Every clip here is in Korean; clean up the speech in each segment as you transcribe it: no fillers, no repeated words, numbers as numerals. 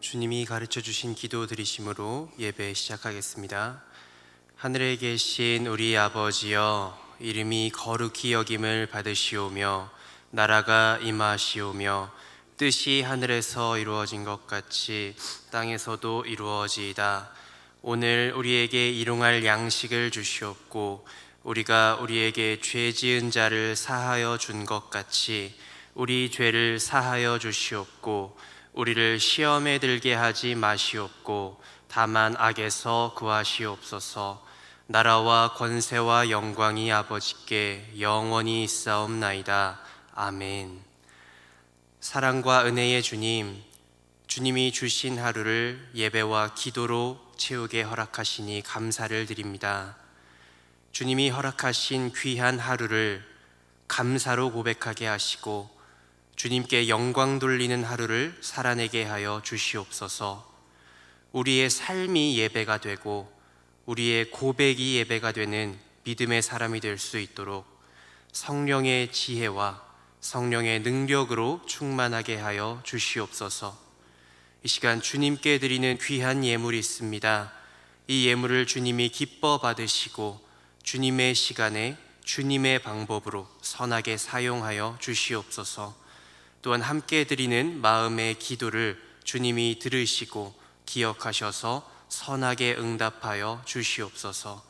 주님이 가르쳐 주신 기도 드리심으로 예배 시작하겠습니다. 하늘에 계신 우리 아버지여, 이름이 거룩히 여김을 받으시오며 나라가 임하시오며 뜻이 하늘에서 이루어진 것 같이 땅에서도 이루어지이다. 오늘 우리에게 일용할 양식을 주시옵고 우리가 우리에게 죄 지은 자를 사하여 준 것 같이 우리 죄를 사하여 주시옵고 우리를 시험에 들게 하지 마시옵고 다만 악에서 구하시옵소서. 나라와 권세와 영광이 아버지께 영원히 있사옵나이다. 아멘. 사랑과 은혜의 주님, 주님이 주신 하루를 예배와 기도로 채우게 허락하시니 감사를 드립니다. 주님이 허락하신 귀한 하루를 감사로 고백하게 하시고 주님께 영광 돌리는 하루를 살아내게 하여 주시옵소서. 우리의 삶이 예배가 되고 우리의 고백이 예배가 되는 믿음의 사람이 될 수 있도록 성령의 지혜와 성령의 능력으로 충만하게 하여 주시옵소서. 이 시간 주님께 드리는 귀한 예물이 있습니다. 이 예물을 주님이 기뻐 받으시고 주님의 시간에 주님의 방법으로 선하게 사용하여 주시옵소서. 또한 함께 드리는 마음의 기도를 주님이 들으시고 기억하셔서 선하게 응답하여 주시옵소서.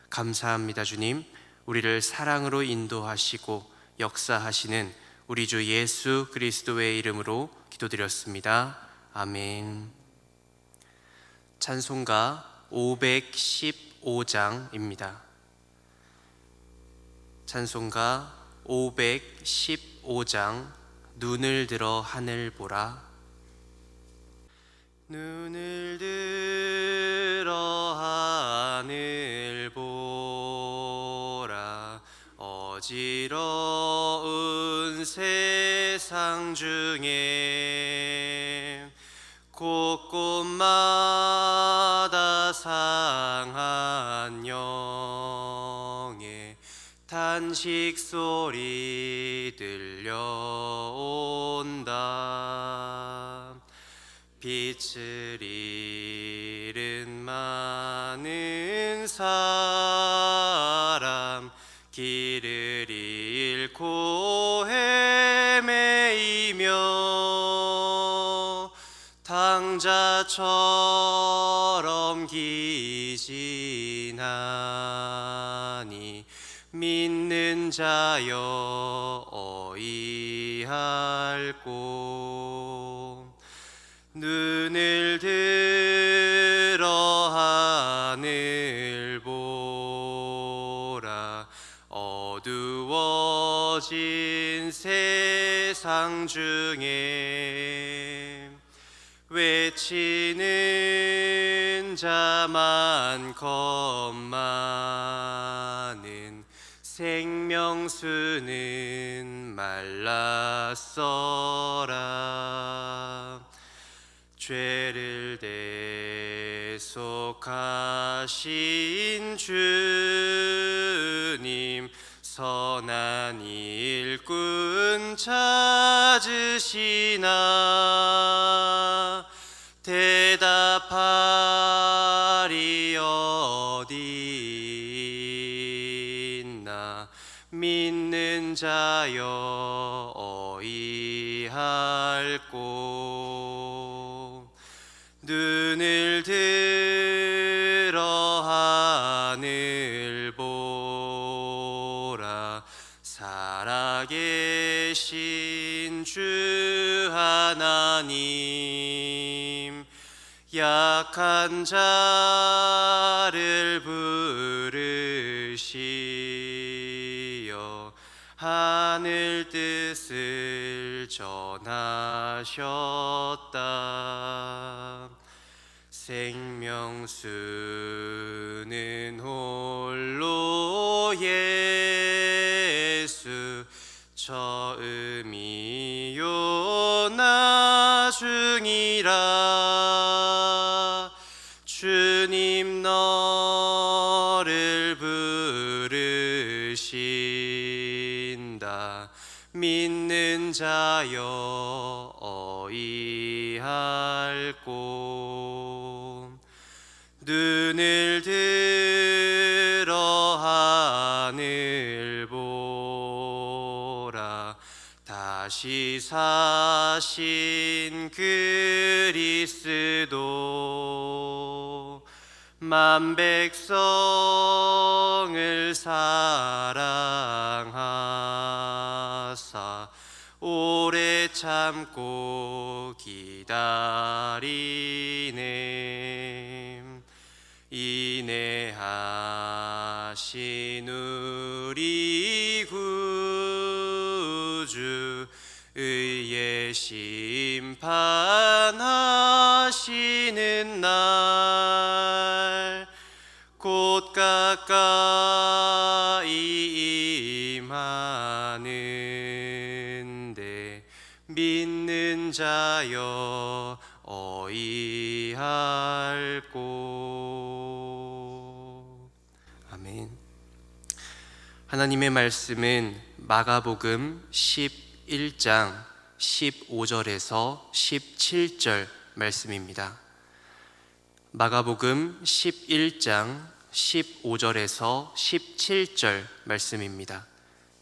감사합니다. 주님, 우리를 사랑으로 인도하시고 역사하시는 우리 주 예수 그리스도의 이름으로 기도드렸습니다. 아멘. 찬송가 515장입니다. 찬송가 515장 눈을 들어 하늘 보라. 눈을 들어 하늘 보라. 어지러운 세상 중에 곳곳마다 상한 영의 탄식 소리 들려온다. 빛을 잃은 많은 사람, 길을 잃고 헤매이며 당자처럼 기진하니 믿는 자여 어이할꼬. 눈을 들어 하늘 보라. 어두워진 세상 중에 외치는 자 많건만은 생명수는 말랐어라. 죄를 대속하신 주님, 선한 일꾼 찾으시나. 대답하리 어디 있나. 믿는 자여 어이할꼬. 눈을 들어 하늘 보라. 살아계신 주 하나님, 약한 자를 부르시어 하늘 뜻을 전하셨다. 생명수는 홀로 예수, 처음이요 나중이라. 주님 너를 부르신다. 믿는 자여 어이할꼬. 눈을 들어 하늘 보라. 다시 사신 그리스도 만 백성을 사랑하사 오래 참고 기다리네. 인내하신 우리 구주 의의 심판하시는 날 곧 가까이 임하는데 믿는 자여 어이할꼬. 아멘. 하나님의 말씀은 마가복음 11장 15절에서 17절 말씀입니다. 마가복음 11장 15절에서 17절 말씀입니다.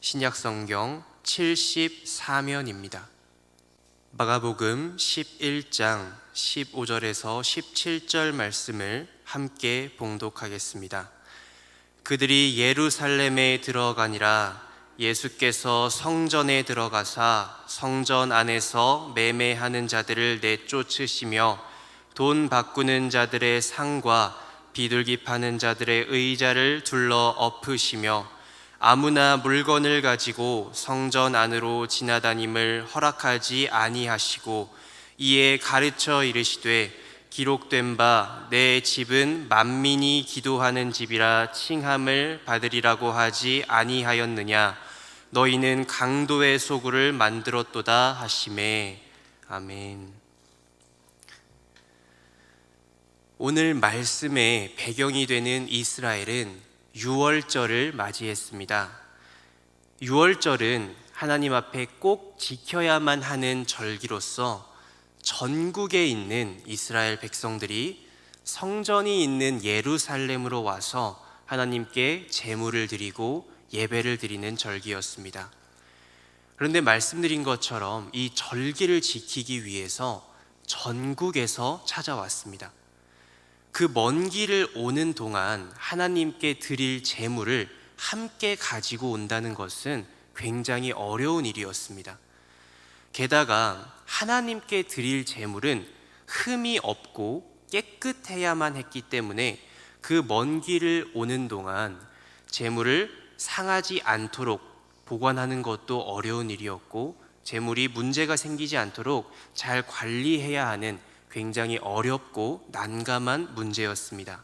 신약성경 74면입니다. 마가복음 11장 15절에서 17절 말씀을 함께 봉독하겠습니다. 그들이 예루살렘에 들어가니라. 예수께서 성전에 들어가사 성전 안에서 매매하는 자들을 내쫓으시며 돈 바꾸는 자들의 상과 비둘기 파는 자들의 의자를 둘러 엎으시며 아무나 물건을 가지고 성전 안으로 지나다님을 허락하지 아니하시고 이에 가르쳐 이르시되 기록된 바 내 집은 만민이 기도하는 집이라 칭함을 받으리라고 하지 아니하였느냐. 너희는 강도의 소굴을 만들었도다 하시매. 아멘. 오늘 말씀의 배경이 되는 이스라엘은 유월절을 맞이했습니다. 유월절은 하나님 앞에 꼭 지켜야만 하는 절기로서 전국에 있는 이스라엘 백성들이 성전이 있는 예루살렘으로 와서 하나님께 제물을 드리고 예배를 드리는 절기였습니다. 그런데 말씀드린 것처럼 이 절기를 지키기 위해서 전국에서 찾아왔습니다. 그 먼 길을 오는 동안 하나님께 드릴 제물을 함께 가지고 온다는 것은 굉장히 어려운 일이었습니다. 게다가 하나님께 드릴 제물은 흠이 없고 깨끗해야만 했기 때문에 그 먼 길을 오는 동안 제물을 상하지 않도록 보관하는 것도 어려운 일이었고, 제물이 문제가 생기지 않도록 잘 관리해야 하는 굉장히 어렵고 난감한 문제였습니다.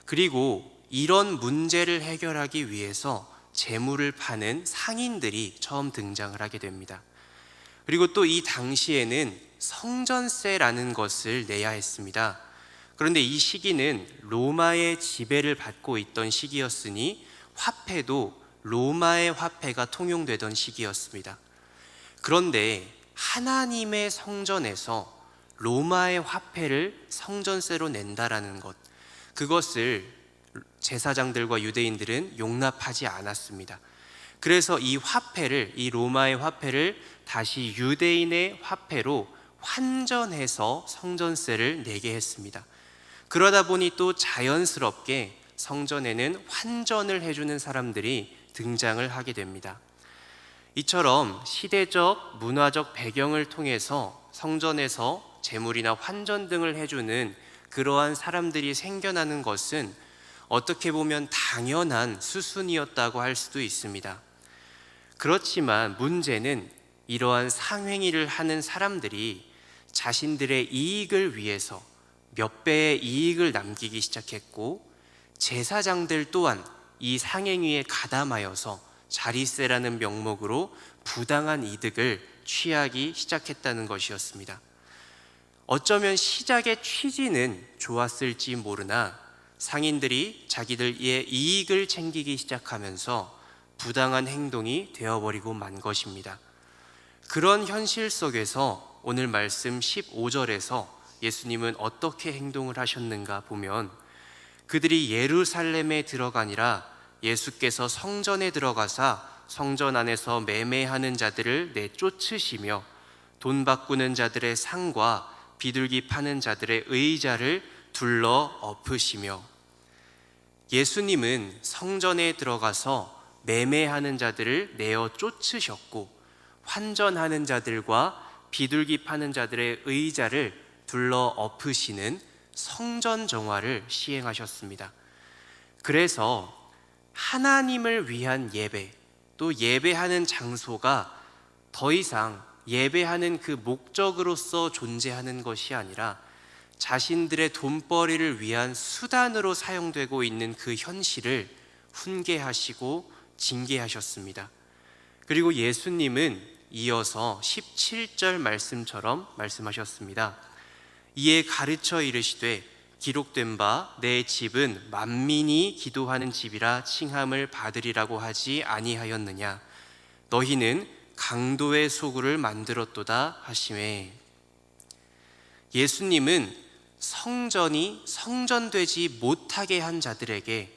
그리고 이런 문제를 해결하기 위해서 제물을 파는 상인들이 처음 등장을 하게 됩니다. 그리고 또 이 당시에는 성전세라는 것을 내야 했습니다. 그런데 이 시기는 로마의 지배를 받고 있던 시기였으니 화폐도 로마의 화폐가 통용되던 시기였습니다. 그런데 하나님의 성전에서 로마의 화폐를 성전세로 낸다라는 것, 그것을 제사장들과 유대인들은 용납하지 않았습니다. 그래서 이 화폐를, 이 로마의 화폐를 다시 유대인의 화폐로 환전해서 성전세를 내게 했습니다. 그러다 보니 또 자연스럽게 성전에는 환전을 해주는 사람들이 등장을 하게 됩니다. 이처럼 시대적, 문화적 배경을 통해서 성전에서 제물이나 환전 등을 해주는 그러한 사람들이 생겨나는 것은 어떻게 보면 당연한 수순이었다고 할 수도 있습니다. 그렇지만 문제는 이러한 상행위를 하는 사람들이 자신들의 이익을 위해서 몇 배의 이익을 남기기 시작했고, 제사장들 또한 이 상행위에 가담하여서 자리세라는 명목으로 부당한 이득을 취하기 시작했다는 것이었습니다. 어쩌면 시작의 취지는 좋았을지 모르나 상인들이 자기들의 이익을 챙기기 시작하면서 부당한 행동이 되어버리고 만 것입니다. 그런 현실 속에서 오늘 말씀 15절에서 예수님은 어떻게 행동을 하셨는가 보면, 그들이 예루살렘에 들어가니라 예수께서 성전에 들어가사 성전 안에서 매매하는 자들을 내쫓으시며 돈 바꾸는 자들의 상과 비둘기 파는 자들의 의자를 둘러 엎으시며, 예수님은 성전에 들어가서 매매하는 자들을 내어 쫓으셨고 환전하는 자들과 비둘기 파는 자들의 의자를 둘러 엎으시는 성전 정화를 시행하셨습니다. 그래서 하나님을 위한 예배, 또 예배하는 장소가 더 이상 예배하는 그 목적으로서 존재하는 것이 아니라 자신들의 돈벌이를 위한 수단으로 사용되고 있는 그 현실을 훈계하시고 징계하셨습니다. 그리고 예수님은 이어서 17절 말씀처럼 말씀하셨습니다. 이에 가르쳐 이르시되 기록된 바 내 집은 만민이 기도하는 집이라 칭함을 받으리라고 하지 아니하였느냐. 너희는 강도의 소굴을 만들었도다 하시매. 예수님은 성전이 성전되지 못하게 한 자들에게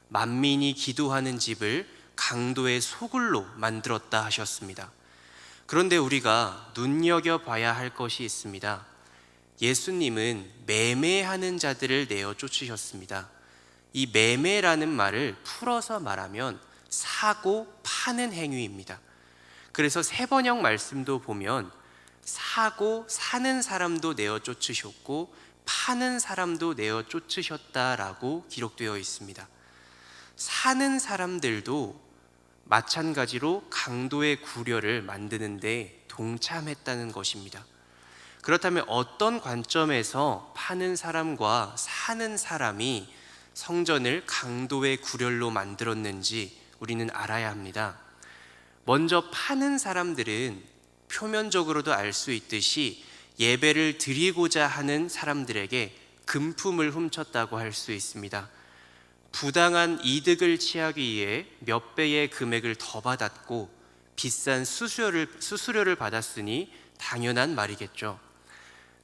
만민이 기도하는 집을 강도의 소굴로 만들었다 하셨습니다. 그런데 우리가 눈여겨봐야 할 것이 있습니다. 예수님은 매매하는 자들을 내어 쫓으셨습니다. 이 매매라는 말을 풀어서 말하면 사고 파는 행위입니다. 그래서 세번역 말씀도 보면 사고 사는 사람도 내어 쫓으셨고 파는 사람도 내어 쫓으셨다라고 기록되어 있습니다. 사는 사람들도 마찬가지로 강도의 구려를 만드는데 동참했다는 것입니다. 그렇다면 어떤 관점에서 파는 사람과 사는 사람이 성전을 강도의 구렬로 만들었는지 우리는 알아야 합니다. 먼저 파는 사람들은 표면적으로도 알 수 있듯이 예배를 드리고자 하는 사람들에게 금품을 훔쳤다고 할 수 있습니다. 부당한 이득을 취하기 위해 몇 배의 금액을 더 받았고 비싼 수수료를 받았으니 당연한 말이겠죠.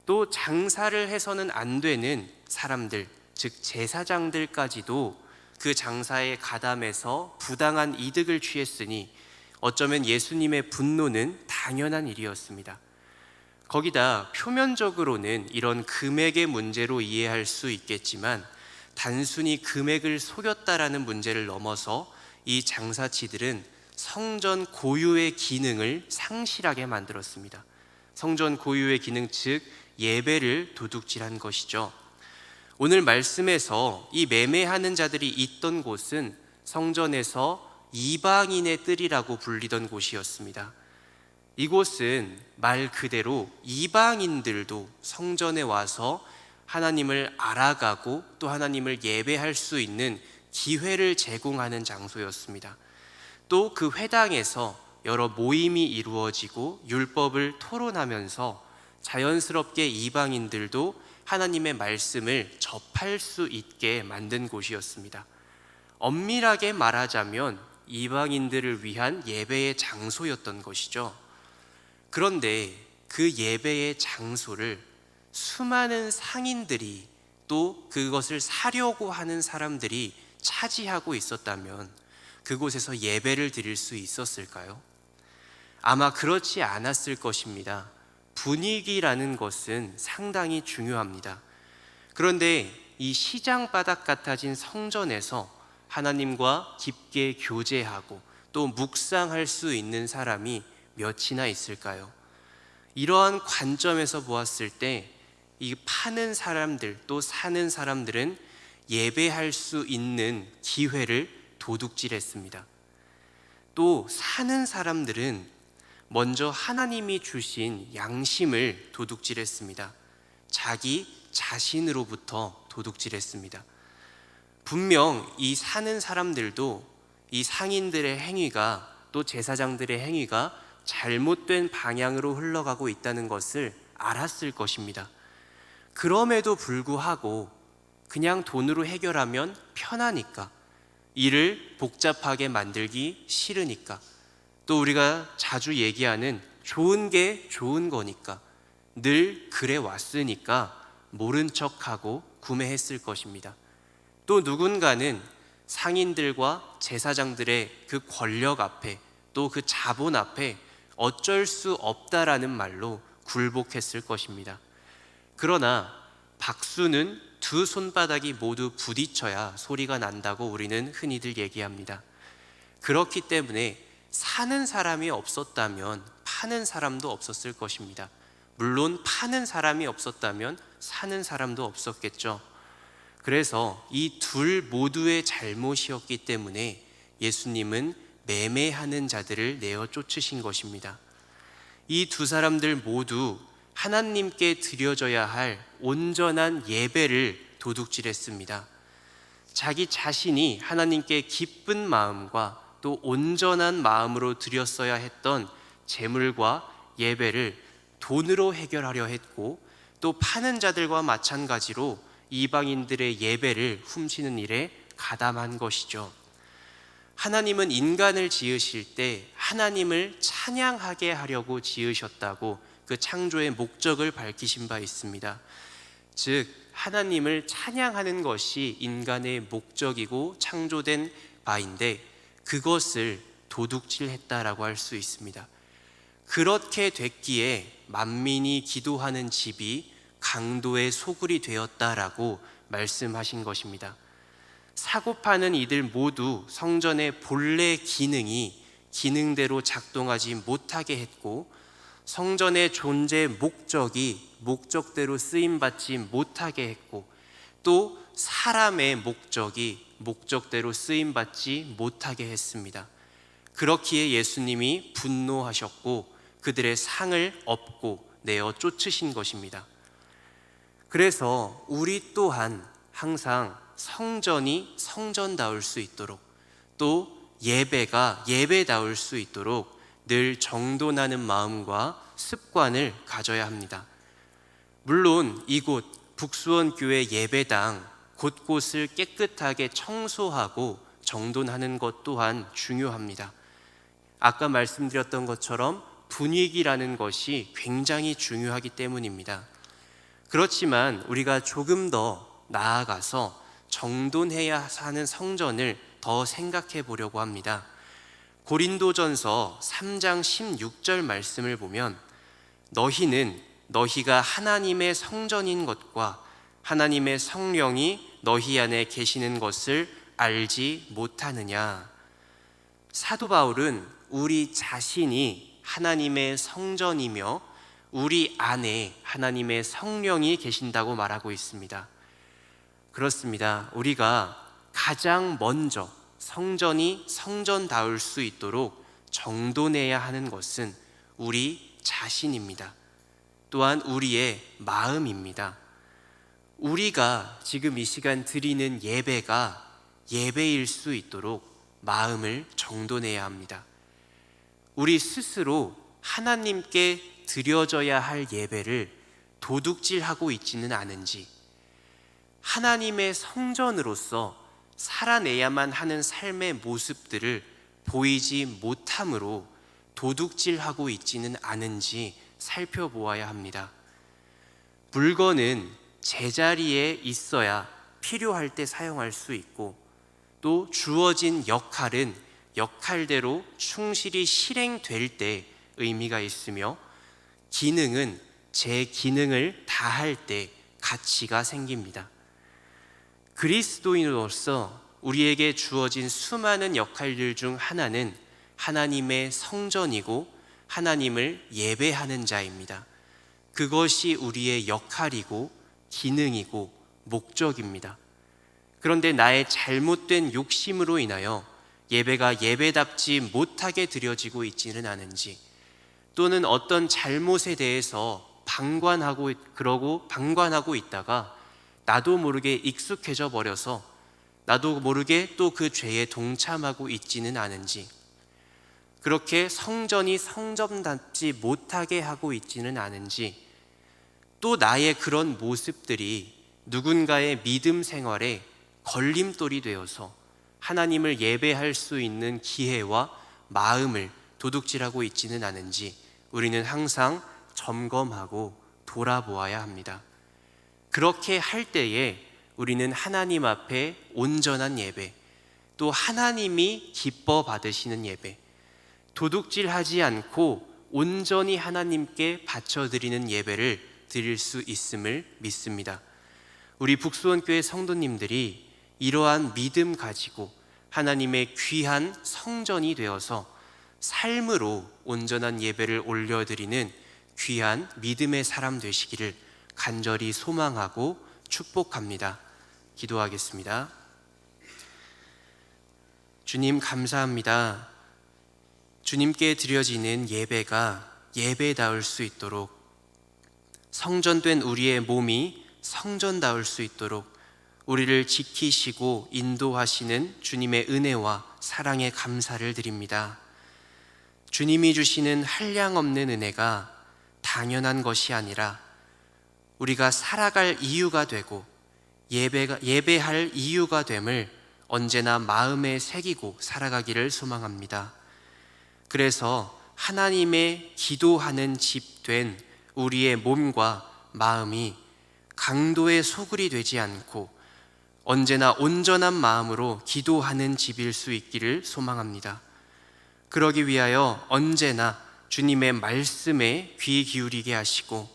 또 장사를 해서는 안 되는 사람들, 즉 제사장들까지도 그 장사에 가담해서 부당한 이득을 취했으니 어쩌면 예수님의 분노는 당연한 일이었습니다. 거기다 표면적으로는 이런 금액의 문제로 이해할 수 있겠지만 단순히 금액을 속였다라는 문제를 넘어서 이 장사치들은 성전 고유의 기능을 상실하게 만들었습니다. 성전 고유의 기능, 즉 예배를 도둑질한 것이죠. 오늘 말씀에서 이 매매하는 자들이 있던 곳은 성전에서 이방인의 뜰이라고 불리던 곳이었습니다. 이곳은 말 그대로 이방인들도 성전에 와서 하나님을 알아가고 또 하나님을 예배할 수 있는 기회를 제공하는 장소였습니다. 또 그 회당에서 여러 모임이 이루어지고 율법을 토론하면서 자연스럽게 이방인들도 하나님의 말씀을 접할 수 있게 만든 곳이었습니다. 엄밀하게 말하자면 이방인들을 위한 예배의 장소였던 것이죠. 그런데 그 예배의 장소를 수많은 상인들이 또 그것을 사려고 하는 사람들이 차지하고 있었다면 그곳에서 예배를 드릴 수 있었을까요? 아마 그렇지 않았을 것입니다. 분위기라는 것은 상당히 중요합니다. 그런데 이 시장 바닥 같아진 성전에서 하나님과 깊게 교제하고 또 묵상할 수 있는 사람이 몇이나 있을까요? 이러한 관점에서 보았을 때 이 파는 사람들 또 사는 사람들은 예배할 수 있는 기회를 도둑질했습니다. 또 사는 사람들은 먼저 하나님이 주신 양심을 도둑질했습니다. 자기 자신으로부터 도둑질했습니다. 분명 이 사는 사람들도 이 상인들의 행위가 또 제사장들의 행위가 잘못된 방향으로 흘러가고 있다는 것을 알았을 것입니다. 그럼에도 불구하고 그냥 돈으로 해결하면 편하니까, 일을 복잡하게 만들기 싫으니까, 또 우리가 자주 얘기하는 좋은 게 좋은 거니까, 늘 그래 왔으니까 모른 척하고 구매했을 것입니다. 또 누군가는 상인들과 제사장들의 그 권력 앞에, 또 그 자본 앞에 어쩔 수 없다라는 말로 굴복했을 것입니다. 그러나 박수는 두 손바닥이 모두 부딪혀야 소리가 난다고 우리는 흔히들 얘기합니다. 그렇기 때문에 사는 사람이 없었다면 파는 사람도 없었을 것입니다. 물론 파는 사람이 없었다면 사는 사람도 없었겠죠. 그래서 이 둘 모두의 잘못이었기 때문에 예수님은 매매하는 자들을 내어 쫓으신 것입니다. 이 두 사람들 모두 하나님께 드려져야 할 온전한 예배를 도둑질했습니다. 자기 자신이 하나님께 기쁜 마음과 또 온전한 마음으로 드렸어야 했던 제물과 예배를 돈으로 해결하려 했고, 또 파는 자들과 마찬가지로 이방인들의 예배를 훔치는 일에 가담한 것이죠. 하나님은 인간을 지으실 때 하나님을 찬양하게 하려고 지으셨다고 그 창조의 목적을 밝히신 바 있습니다. 즉 하나님을 찬양하는 것이 인간의 목적이고 창조된 바인데, 그것을 도둑질했다라고 할 수 있습니다. 그렇게 됐기에 만민이 기도하는 집이 강도의 소굴이 되었다라고 말씀하신 것입니다. 사고 파는 이들 모두 성전의 본래 기능이 기능대로 작동하지 못하게 했고, 성전의 존재 목적이 목적대로 쓰임받지 못하게 했고, 또 사람의 목적이 목적대로 쓰임받지 못하게 했습니다. 그렇기에 예수님이 분노하셨고 그들의 상을 업고 내어 쫓으신 것입니다. 그래서 우리 또한 항상 성전이 성전다울 수 있도록, 또 예배가 예배다울 수 있도록 늘 정돈하는 마음과 습관을 가져야 합니다. 물론 이곳 북수원교회 예배당 곳곳을 깨끗하게 청소하고 정돈하는 것 또한 중요합니다. 아까 말씀드렸던 것처럼 분위기라는 것이 굉장히 중요하기 때문입니다. 그렇지만 우리가 조금 더 나아가서 정돈해야 하는 성전을 더 생각해 보려고 합니다. 고린도전서 3장 16절 말씀을 보면, 너희는 너희가 하나님의 성전인 것과 하나님의 성령이 너희 안에 계시는 것을 알지 못하느냐. 사도 바울은 우리 자신이 하나님의 성전이며 우리 안에 하나님의 성령이 계신다고 말하고 있습니다. 그렇습니다. 우리가 가장 먼저 성전이 성전다울 수 있도록 정돈해야 하는 것은 우리 자신입니다. 또한 우리의 마음입니다. 우리가 지금 이 시간 드리는 예배가 예배일 수 있도록 마음을 정돈해야 합니다. 우리 스스로 하나님께 드려져야 할 예배를 도둑질하고 있지는 않은지, 하나님의 성전으로서 살아내야만 하는 삶의 모습들을 보이지 못함으로 도둑질하고 있지는 않은지 살펴보아야 합니다. 물건은 제자리에 있어야 필요할 때 사용할 수 있고, 또 주어진 역할은 역할대로 충실히 실행될 때 의미가 있으며, 기능은 제 기능을 다할 때 가치가 생깁니다. 그리스도인으로서 우리에게 주어진 수많은 역할들 중 하나는 하나님의 성전이고 하나님을 예배하는 자입니다. 그것이 우리의 역할이고 기능이고 목적입니다. 그런데 나의 잘못된 욕심으로 인하여 예배가 예배답지 못하게 드려지고 있지는 않은지, 또는 어떤 잘못에 대해서 방관하고 있다가 나도 모르게 익숙해져 버려서 나도 모르게 또 그 죄에 동참하고 있지는 않은지, 그렇게 성전이 성전답지 못하게 하고 있지는 않은지, 또 나의 그런 모습들이 누군가의 믿음 생활에 걸림돌이 되어서 하나님을 예배할 수 있는 기회와 마음을 도둑질하고 있지는 않은지 우리는 항상 점검하고 돌아보아야 합니다. 그렇게 할 때에 우리는 하나님 앞에 온전한 예배, 또 하나님이 기뻐 받으시는 예배, 도둑질하지 않고 온전히 하나님께 바쳐드리는 예배를 드릴 수 있음을 믿습니다. 우리 북수원교회 성도님들이 이러한 믿음 가지고 하나님의 귀한 성전이 되어서 삶으로 온전한 예배를 올려드리는 귀한 믿음의 사람 되시기를 간절히 소망하고 축복합니다. 기도하겠습니다. 주님, 감사합니다. 주님께 드려지는 예배가 예배다울 수 있도록, 성전된 우리의 몸이 성전다울 수 있도록 우리를 지키시고 인도하시는 주님의 은혜와 사랑에 감사를 드립니다. 주님이 주시는 한량없는 은혜가 당연한 것이 아니라 우리가 살아갈 이유가 되고 예배할 이유가 됨을 언제나 마음에 새기고 살아가기를 소망합니다. 그래서 하나님의 기도하는 집 된 우리의 몸과 마음이 강도의 소굴이 되지 않고 언제나 온전한 마음으로 기도하는 집일 수 있기를 소망합니다. 그러기 위하여 언제나 주님의 말씀에 귀 기울이게 하시고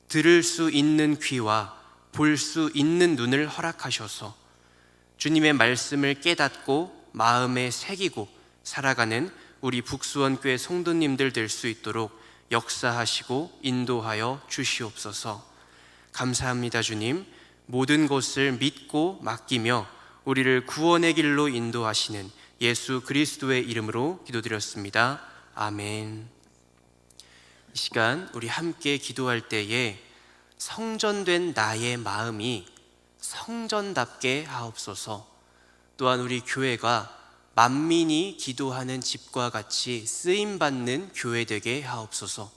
들을 수 있는 귀와 볼 수 있는 눈을 허락하셔서 주님의 말씀을 깨닫고 마음에 새기고 살아가는 우리 북수원교회 성도님들 될 수 있도록 역사하시고 인도하여 주시옵소서. 감사합니다. 주님, 모든 것을 믿고 맡기며 우리를 구원의 길로 인도하시는 예수 그리스도의 이름으로 기도드렸습니다. 아멘. 이 시간 우리 함께 기도할 때에 성전된 나의 마음이 성전답게 하옵소서. 또한 우리 교회가 만민이 기도하는 집과 같이 쓰임받는 교회 되게 하옵소서.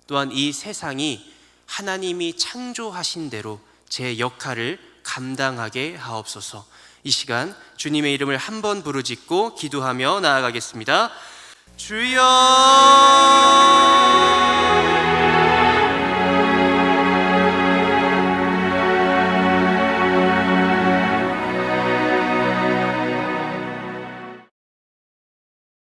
또한 이 세상이 하나님이 창조하신 대로 제 역할을 감당하게 하옵소서. 이 시간 주님의 이름을 한번 부르짖고 기도하며 나아가겠습니다. 주여